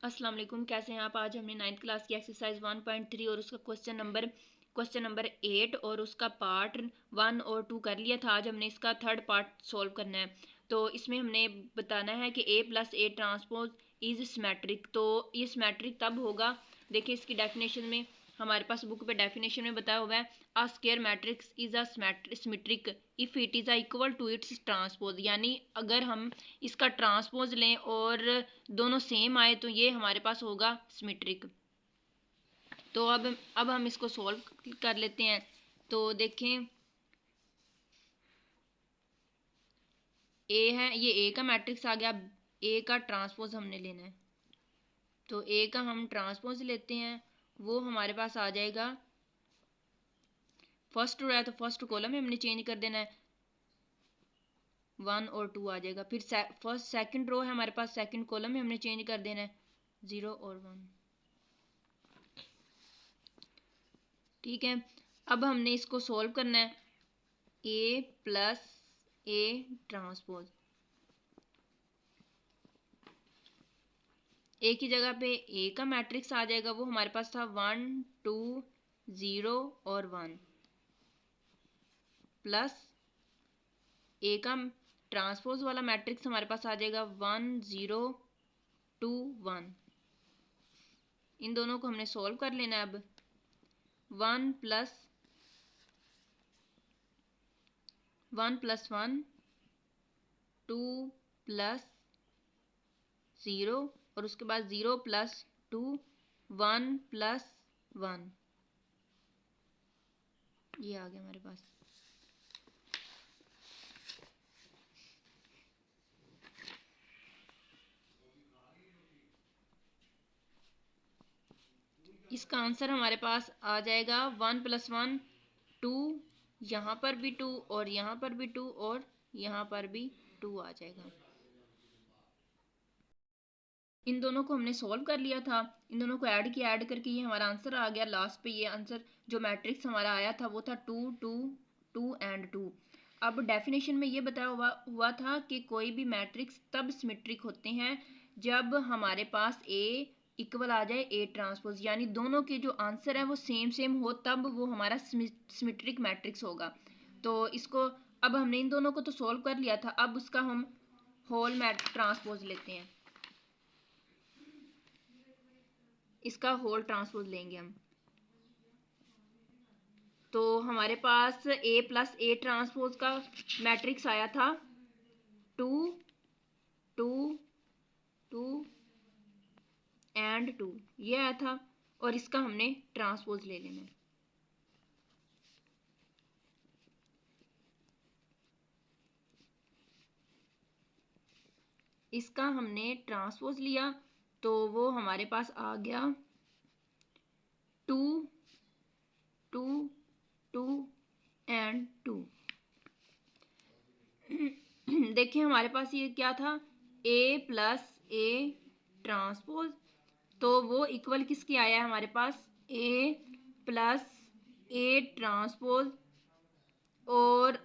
अस्सलाम वालेकुम, कैसे हैं आप। आज हमने 9th क्लास की एक्सरसाइज 1.3 और उसका क्वेश्चन नंबर 8 और उसका पार्ट 1 और 2 कर लिया था। आज हमने इसका थर्ड पार्ट सॉल्व करना है। तो इसमें हमने बताना है कि a plus A transpose is symmetric. तो ये सिमेट्रिक तब होगा, देखिए इसकी डेफिनेशन में हमारे पास बुक पे डेफिनेशन में बताया हुआ है, a square matrix is a symmetric if it is equal to its transpose. यानी अगर हम इसका ट्रांसपोज लें और दोनों सेम आए तो ये हमारे पास होगा सिमेट्रिक। तो अब हम इसको सॉल्व कर लेते हैं। तो देखें, ए है, ये ए का मैट्रिक्स आ गया। ए का ट्रांसपोज हमने लेना है, तो ए का हम ट्रांसपोज लेते हैं। वो हमारे पास आ जाएगा, फर्स्ट रो है तो फर्स्ट कॉलम में हमने चेंज कर देना है, 1 और 2 आ जाएगा। फिर फर्स्ट सेकंड रो है हमारे पास, सेकंड कॉलम में हमने चेंज कर देना है, 0 और 1। ठीक है, अब हमने इसको सॉल्व करना है। ए प्लस ए ट्रांसपोज, ए की जगह पे ए का मैट्रिक्स आ जाएगा। वो हमारे पास था 1 2 0 और 1, प्लस ए का ट्रांसपोज वाला मैट्रिक्स हमारे पास आ जाएगा 1 0 2 1। इन दोनों को हमने सॉल्व कर लेना है। अब 1 प्लस 1 2 प्लस 0 और उसके बाद 0 प्लस 2 1 प्लस 1, ये आ गया हमारे पास। इसका आंसर हमारे पास आ जाएगा 1 प्लस 1 2, यहाँ पर भी 2 और यहाँ पर भी 2 और यहाँ पर भी 2 आ जाएगा। इन दोनों को हमने सॉल्व कर लिया था, इन दोनों को ऐड किया, ऐड करके ये हमारा आंसर आ गया। लास्ट पे ये आंसर जो मैट्रिक्स हमारा आया था वो था 2 2 2 एंड 2। अब डेफिनेशन में ये बताया हुआ था कि कोई भी मैट्रिक्स तब सिमेट्रिक होते हैं जब हमारे पास ए इक्वल आ जाए ए ट्रांसपोज, यानी दोनों के जो आंसर है वो सेम सेम हो, तब वो हमारा सिमेट्रिक मैट्रिक्स होगा। तो इसको अब हमने इन दोनों को तो सॉल्व कर लिया था, अब उसका हम होल ट्रांसपोज लेते हैं। इसका होल ट्रांसपोज लेंगे हम। तो हमारे पास ए प्लस ए ट्रांसपोज का मैट्रिक्स आया था 2 2 2 एंड 2, ये आया था। और इसका हमने ट्रांसपोज ले लेना है। इसका हमने ट्रांसपोज लिया तो वो हमारे पास आ गया 2 2 2 एंड 2। देखिए हमारे पास ये क्या था, a प्लस ए ट्रांसपोज, तो वो इक्वल किसके आया है हमारे पास, a प्लस ए ट्रांसपोज और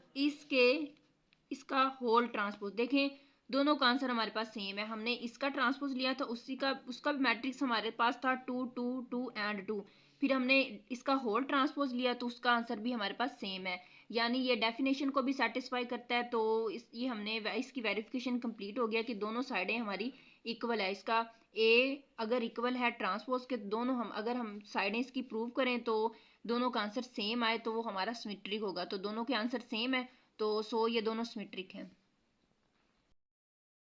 इसका होल ट्रांसपोज। देखें दोनों का आंसर हमारे पास सेम है। हमने इसका ट्रांसपोज लिया था, उसका भी मैट्रिक्स हमारे पास था 2 2 2 एंड 2। फिर हमने इसका होल ट्रांसपोज लिया तो उसका आंसर भी हमारे पास सेम है, यानी ये डेफिनेशन को भी सेटिस्फाई करता है। तो ये हमने इसकी वेरिफिकेशन कंप्लीट हो गया कि दोनों साइडें हमारी इक्वल है। इसका ए अगर इक्वल है ट्रांसपोज के, दोनों अगर हम साइडें इसकी प्रूव करें तो दोनों का आंसर सेम आए तो वो हमारा सिमेट्रिक होगा। तो दोनों के आंसर सेम है, तो ये दोनों सिमेट्रिक हैं।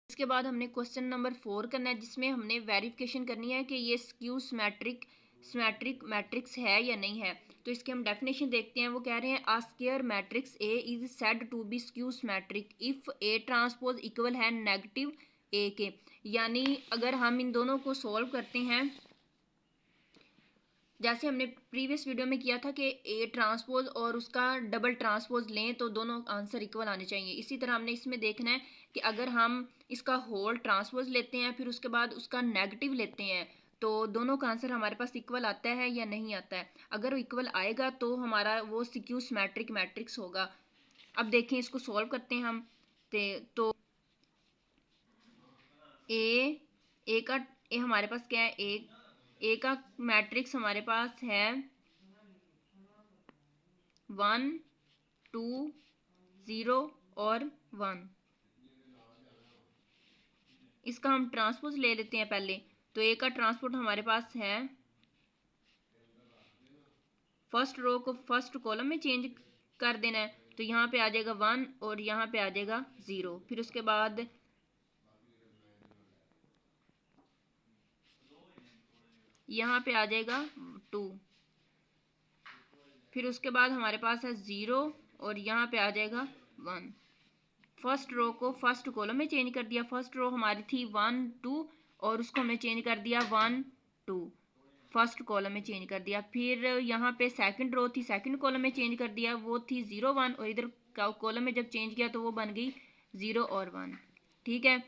इसके बाद हमने क्वेश्चन नंबर 4 करना है, जिसमें हमने वेरिफिकेशन करनी है कि ये स्क्यू सिमेट्रिक मैट्रिक्स है या नहीं है। तो इसके हम डेफिनेशन देखते हैं। वो कह रहे हैं, a square matrix A is said to be skew symmetric if A transpose equal है नेगेटिव ए के। यानी अगर हम इन दोनों को सॉल्व करते हैं, जैसे हमने प्रीवियस वीडियो में किया था कि ए ट्रांसपोज और उसका डबल ट्रांसपोज लें तो दोनों आंसर इक्वल आने चाहिए, इसी तरह हमने इसमें देखना है कि अगर हम इसका होल ट्रांसपोज लेते हैं फिर उसके बाद उसका नेगेटिव लेते हैं तो दोनों का आंसर हमारे पास इक्वल आता है या नहीं आता है। अगर वो इक्वल आएगा तो हमारा वो स्क्यू सिमेट्रिक मैट्रिक्स होगा। अब देखें इसको सॉल्व करते हैं हम। तो ए का ए हमारे पास क्या है, ए का मैट्रिक्स हमारे पास है 1 2 0 और 1। इसका हम ट्रांसपोज ले लेते हैं पहले। तो ए का ट्रांसपोज हमारे पास है, फर्स्ट रो को फर्स्ट कॉलम में चेंज कर देना है, तो यहाँ पे आ जाएगा 1 और यहाँ पे आ जाएगा 0। फिर उसके बाद यहाँ पे आ जाएगा 2। फिर उसके बाद हमारे पास है 0 और यहाँ पे आ जाएगा 1। फर्स्ट रो को फर्स्ट कॉलम में चेंज कर दिया। फर्स्ट रो हमारी थी 1 2 और उसको हमने चेंज कर दिया 1 2, फर्स्ट कॉलम में चेंज कर दिया। फिर यहाँ पे सेकंड रो थी, सेकंड कॉलम में चेंज कर दिया, वो थी 0 1 और इधर कॉलम में जब चेंज किया तो वो बन गई 0 और 1। ठीक है,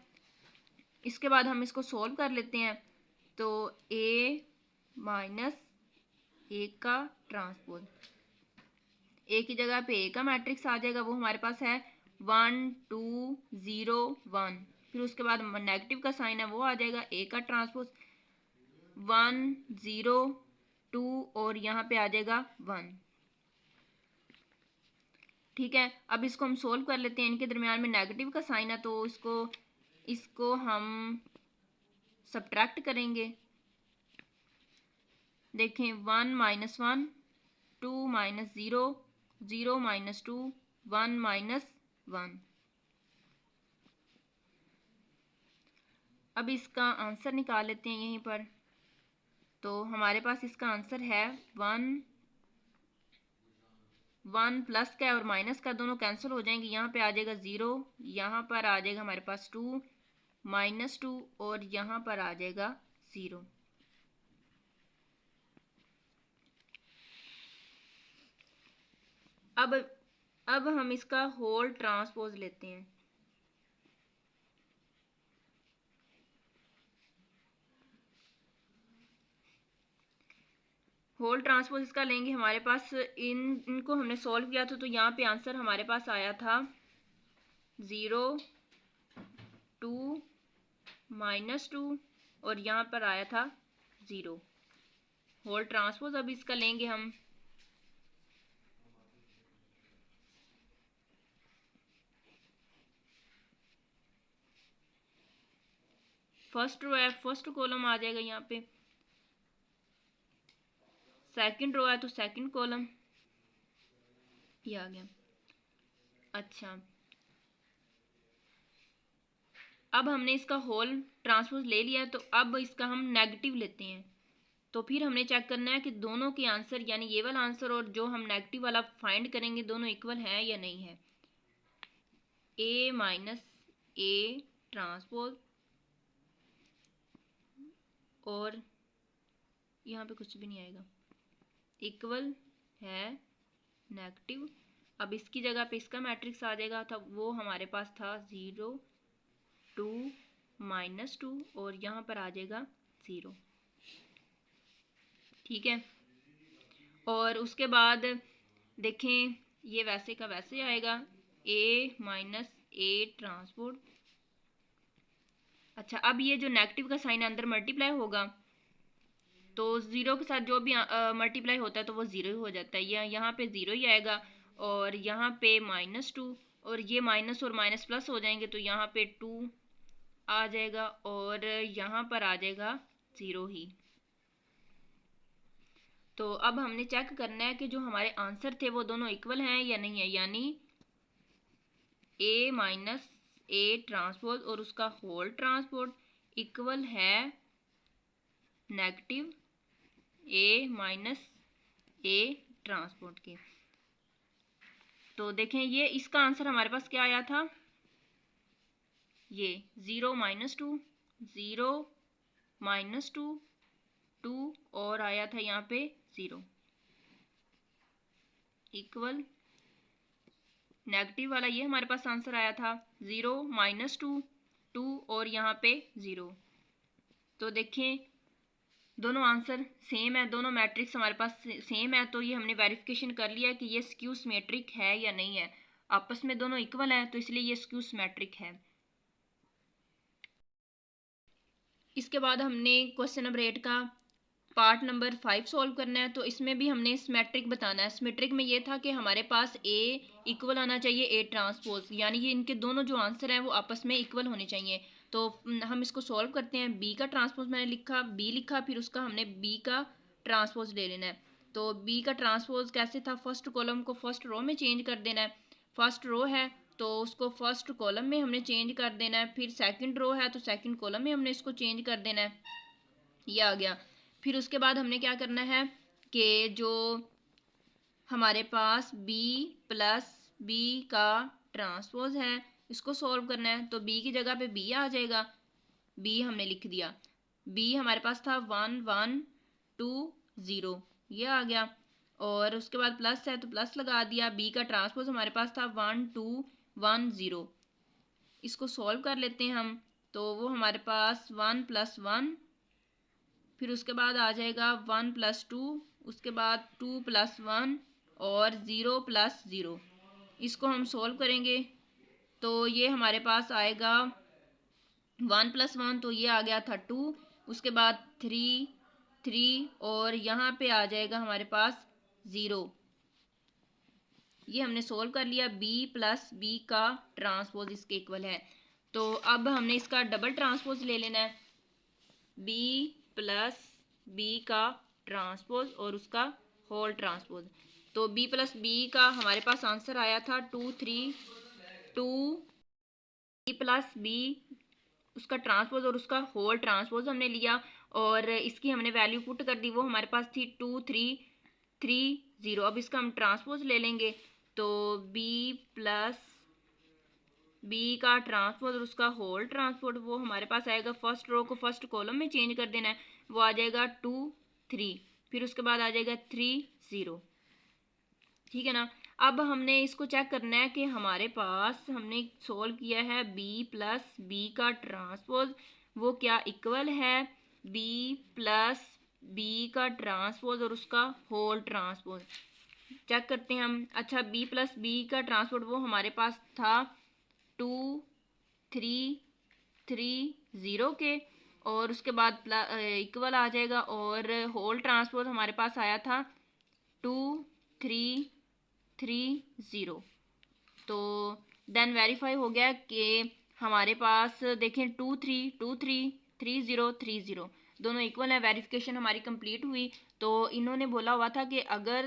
इसके बाद हम इसको सॉल्व कर लेते हैं। तो ए माइनस ए का ट्रांसपोज, ए की जगह पे ए का मैट्रिक्स आ जाएगा, वो हमारे पास है 1 2 0 1। फिर उसके बाद नेगेटिव का साइन है वो आ जाएगा, ए का ट्रांसपोज 1 0 2 और यहाँ पे आ जाएगा 1। ठीक है, अब इसको हम सोल्व कर लेते हैं। इनके दरमियान में नेगेटिव का साइन है तो इसको हम सब्ट्रैक्ट करेंगे। देखें 1 माइनस 1 2 माइनस 0 0 माइनस 2 1 माइनस 1। अब इसका आंसर निकाल लेते हैं यहीं पर। तो हमारे पास इसका आंसर है 1 प्लस का और माइनस का दोनों कैंसिल हो जाएंगे, यहाँ पे आ जाएगा 0, यहाँ पर आ जाएगा हमारे पास 2 माइनस 2 और यहाँ पर आ जाएगा 0। अब हम इसका होल ट्रांसपोज लेते हैं। होल ट्रांसपोज इसका लेंगे, हमारे पास इनको हमने सॉल्व किया था तो यहाँ पे आंसर हमारे पास आया था 0 2 माइनस 2 और यहाँ पर आया था 0। होल ट्रांसपोज अब इसका लेंगे हम। फर्स्ट रो है, फर्स्ट कॉलम आ जाएगा यहाँ पे, सेकंड रो है तो सेकंड कॉलम ये आ गया। अच्छा, अब हमने इसका होल ट्रांसपोज ले लिया तो अब इसका हम नेगेटिव लेते हैं। तो फिर हमने चेक करना है कि दोनों के आंसर यानी ये वाला आंसर और जो हम नेगेटिव वाला फाइंड करेंगे दोनों इक्वल है या नहीं है। ए माइनस ए ट्रांसपोज और यहाँ पे कुछ भी नहीं आएगा, इक्वल है नेगेटिव। अब इसकी जगह पे इसका मैट्रिक्स आ जाएगा था, वो हमारे पास था 0 2 माइनस 2 और यहाँ पर आ जाएगा 0। ठीक है, और उसके बाद देखें ये वैसे का वैसे आएगा, ए माइनस ए ट्रांसपोर्ट। अच्छा, अब ये जो नेगेटिव का साइन अंदर मल्टीप्लाई होगा तो 0 के साथ जो भी मल्टीप्लाई होता है तो वो 0 ही हो जाता है, यहाँ पे 0 ही आएगा और यहाँ पे -2 और ये माइनस और माइनस प्लस हो जाएंगे तो यहाँ पे 2 आ जाएगा और यहाँ पर आ जाएगा 0 ही। तो अब हमने चेक करना है कि जो हमारे आंसर थे वो दोनों इक्वल हैं या नहीं है, यानी ए माइनस ए ट्रांसपोज और उसका होल ट्रांसपोज इक्वल है negative A minus A transpose के। तो देखें ये इसका आंसर हमारे पास क्या आया था, ये 0 माइनस 2 0 माइनस 2 2 और आया था यहाँ पे 0 इक्वल नेगेटिव वाला, ये हमारे पास आंसर आया था 0 माइनस 2 2 और यहाँ पे 0। तो देखें दोनों आंसर सेम है, दोनों मैट्रिक्स हमारे पास सेम है, तो ये हमने वेरिफिकेशन कर लिया कि ये स्क्यू सिमेट्रिक है या नहीं है। आपस में दोनों इक्वल हैं तो इसलिए ये स्क्यू सिमेट्रिक है। इसके बाद हमने क्वेश्चन नंबर 8 का पार्ट नंबर 5 सॉल्व करना है। तो इसमें भी हमने सिमेट्रिक बताना है। सिमेट्रिक में ये था कि हमारे पास ए इक्वल आना चाहिए ए ट्रांसपोज, यानी कि इनके दोनों जो आंसर हैं वो आपस में इक्वल होने चाहिए। तो हम इसको सॉल्व करते हैं। बी का ट्रांसपोज मैंने लिखा, बी लिखा, फिर उसका हमने बी का ट्रांसपोज ले लेना है। तो बी का ट्रांसपोज कैसे था, फर्स्ट कॉलम को फर्स्ट रो में चेंज कर देना है। फर्स्ट रो है तो उसको फर्स्ट कॉलम में हमने चेंज कर देना है। फिर सेकंड रो है तो सेकंड कॉलम में हमने इसको चेंज कर देना है। ये आ गया। फिर उसके बाद हमने क्या करना है कि जो हमारे पास b प्लस बी का ट्रांसपोज है इसको सॉल्व करना है। तो b की जगह पे b आ जाएगा, b हमने लिख दिया। b हमारे पास था 1 1 2 0, ये आ गया। और उसके बाद प्लस है तो प्लस लगा दिया। b का ट्रांसपोज हमारे पास था 1 2 1 0। इसको सॉल्व कर लेते हैं हम। तो वो हमारे पास 1 प्लस 1, फिर उसके बाद आ जाएगा 1 प्लस 2, उसके बाद 2 प्लस 1 और 0 प्लस 0। इसको हम सॉल्व करेंगे तो ये हमारे पास आएगा 1 प्लस 1, तो ये आ गया था 2, उसके बाद 3 3 और यहाँ पे आ जाएगा हमारे पास 0। ये हमने सोल्व कर लिया। b प्लस बी का ट्रांसपोज इसके इक्वल है। तो अब हमने इसका डबल ट्रांसपोज ले लेना है, b प्लस बी का ट्रांसपोज और उसका होल ट्रांसपोज। तो b प्लस बी का हमारे पास आंसर आया था 2 3 2। b प्लस बी उसका ट्रांसपोज और उसका होल ट्रांसपोज हमने लिया और इसकी हमने वैल्यू पुट कर दी। वो हमारे पास थी 2 3 3 0। अब इसका हम ट्रांसपोज ले लेंगे तो b प्लस बी का ट्रांसपोज और उसका होल ट्रांसपोज वो हमारे पास आएगा। फर्स्ट रो को फर्स्ट कॉलम में चेंज कर देना है, वो आ जाएगा 2 3, फिर उसके बाद आ जाएगा 3 0। ठीक है ना। अब हमने इसको चेक करना है कि हमारे पास हमने सोल्व किया है b प्लस बी का ट्रांसपोज वो क्या इक्वल है b प्लस बी का ट्रांसपोज और उसका होल ट्रांसपोज। चेक करते हैं हम। अच्छा, b प्लस बी का ट्रांसपोज वो हमारे पास था 2 3 3 0 के, और उसके बाद इक्वल आ जाएगा। और होल ट्रांसपोज हमारे पास आया था 2 3 3 0। तो देन वेरीफाई हो गया कि हमारे पास देखें 2 3 2 3 3 0 3 0 दोनों इक्वल है। वेरिफिकेशन हमारी कंप्लीट हुई। तो इन्होंने बोला हुआ था कि अगर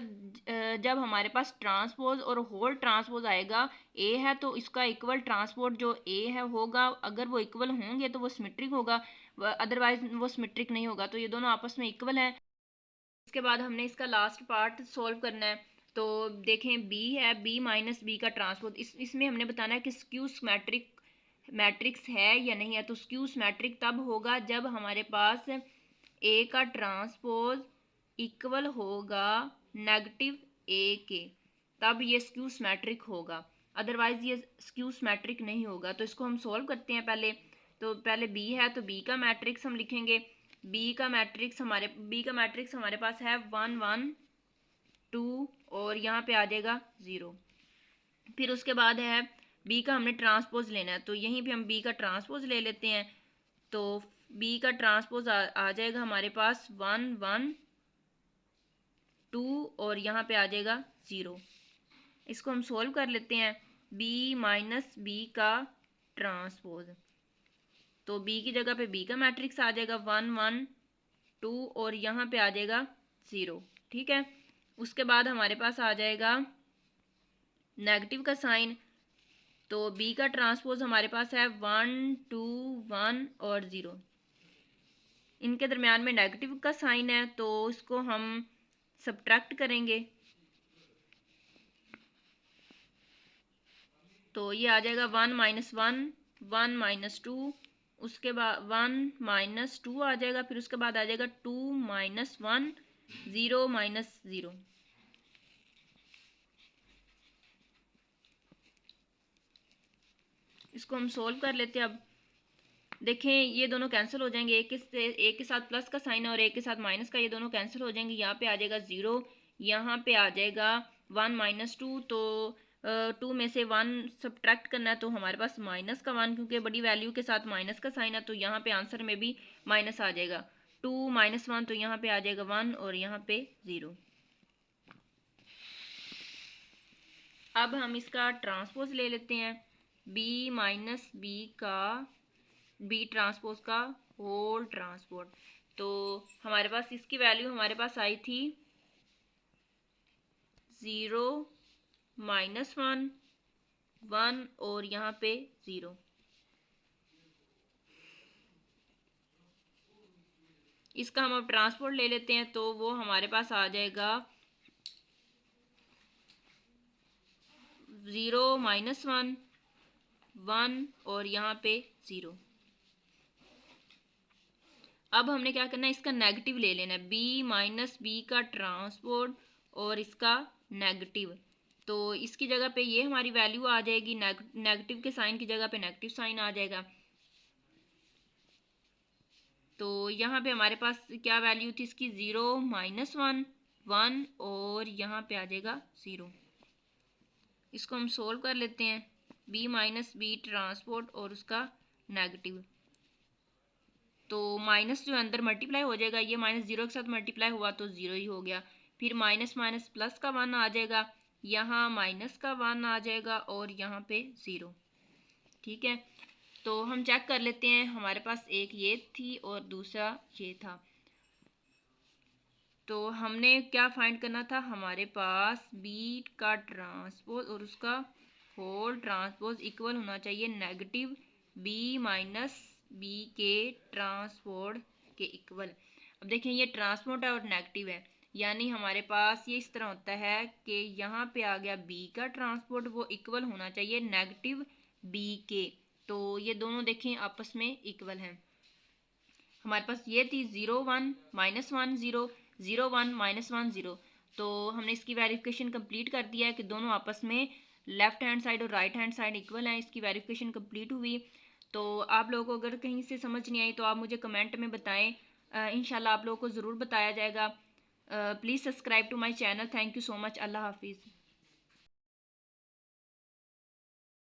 जब हमारे पास ट्रांसपोज और होल ट्रांसपोज आएगा ए है तो इसका इक्वल ट्रांसपोज जो ए है होगा, अगर वो इक्वल होंगे तो वो सिमेट्रिक होगा, अदरवाइज वो सिमेट्रिक नहीं होगा। तो ये दोनों आपस में इक्वल है। इसके बाद हमने इसका लास्ट पार्ट सॉल्व करना है। तो देखें b है, b माइनस बी का ट्रांसपोज, इसमें हमने बताना है कि स्क्यू सिमेट्रिक मैट्रिक्स है या नहीं है। तो स्क्यू सिमेट्रिक तब होगा जब हमारे पास a का ट्रांसपोज इक्वल होगा नेगेटिव a के, तब ये स्क्यू सिमेट्रिक होगा, अदरवाइज ये स्क्यू सिमेट्रिक नहीं होगा। तो इसको हम सॉल्व करते हैं पहले। तो पहले b है तो b का मैट्रिक्स हम लिखेंगे। b का मैट्रिक्स हमारे पास है 1 1 2 और यहाँ पे आ जाएगा 0। फिर उसके बाद है b का हमने ट्रांसपोज लेना है, तो यहीं पे हम b का ट्रांसपोज ले लेते हैं। तो b का ट्रांसपोज आ जाएगा हमारे पास 1 1 2 और यहाँ पे आ जाएगा 0। इसको हम सोल्व कर लेते हैं। b माइनस बी का ट्रांसपोज, तो b की जगह पे b का मैट्रिक्स आ जाएगा 1 1 2 और यहाँ पे आ जाएगा 0। ठीक है। उसके बाद हमारे पास आ जाएगा नेगेटिव का साइन। तो b का ट्रांसपोज हमारे पास है 1 2 1 और 0, इनके दरम्यान में नेगेटिव का साइन है तो इसको हम सब्ट्रैक्ट करेंगे। तो ये आ जाएगा 1 माइनस 1 1 माइनस 2, उसके बाद 1 माइनस 2 आ जाएगा, फिर उसके बाद आ जाएगा 2 माइनस 1 0 माइनस 0। इसको हम सोल्व कर लेते हैं। अब देखें ये दोनों कैंसिल हो जाएंगे, एक के साथ प्लस का साइन है और एक के साथ माइनस का, ये दोनों कैंसिल हो जाएंगे। यहाँ पे आ जाएगा 0, यहाँ पे आ जाएगा 1 माइनस 2, तो 2 में से 1 सब्ट्रैक्ट करना है तो हमारे पास माइनस का 1, क्योंकि बड़ी वैल्यू के साथ माइनस का साइन है तो यहाँ पे आंसर में भी माइनस आ जाएगा। 2 - 1 तो यहाँ पे आ जाएगा 1 और यहाँ पे 0। अब हम इसका ट्रांसपोज ले लेते हैं, b माइनस बी का b ट्रांसपोज का होल ट्रांसपोज। तो हमारे पास इसकी वैल्यू हमारे पास आई थी 0 - 1 1 और यहाँ पे 0। इसका हम अब ट्रांसपोर्ट ले लेते हैं तो वो हमारे पास आ जाएगा 0 - 1 1 और यहाँ पे 0। अब हमने क्या करना है, इसका नेगेटिव ले लेना है, b माइनस बी का ट्रांसपोर्ट और इसका नेगेटिव। तो इसकी जगह पे ये हमारी वैल्यू आ जाएगी, नेगेटिव के साइन की जगह पे नेगेटिव साइन आ जाएगा। तो यहाँ पे हमारे पास क्या वैल्यू थी इसकी, 0 - 1 1 और यहाँ पे आ जाएगा 0। इसको हम सोल्व कर लेते हैं, b माइनस बी ट्रांसपोर्ट और उसका नेगेटिव। तो माइनस जो अंदर मल्टीप्लाई हो जाएगा, ये माइनस 0 के साथ मल्टीप्लाई हुआ तो 0 ही हो गया। फिर माइनस माइनस प्लस का 1 आ जाएगा, यहाँ माइनस का 1 आ जाएगा और यहाँ पे 0। ठीक है, तो हम चेक कर लेते हैं, हमारे पास एक ये थी और दूसरा ये था। तो हमने क्या फाइंड करना था, हमारे पास b का ट्रांसपोज और उसका होल ट्रांसपोज इक्वल होना चाहिए नेगेटिव b माइनस बी के ट्रांसपोज के इक्वल। अब देखें ये ट्रांसपोज है और नेगेटिव है, यानी हमारे पास ये इस तरह होता है कि यहाँ पे आ गया b का ट्रांसपोज, वो इक्वल होना चाहिए नेगेटिव b के। तो ये दोनों देखें आपस में इक्वल हैं। हमारे पास ये थी 0 1 -1 0 0 1 -1 0। तो हमने इसकी वेरिफिकेशन कंप्लीट कर दिया है कि दोनों आपस में लेफ्ट हैंड साइड और राइट हैंड साइड इक्वल हैं। इसकी वेरिफिकेशन कंप्लीट हुई। तो आप लोगों को अगर कहीं से समझ नहीं आई तो आप मुझे कमेंट में बताएं, इंशाल्लाह आप लोगों को ज़रूर बताया जाएगा। Please subscribe to my channel. Thank you so much. अल्लाह हाफिज़।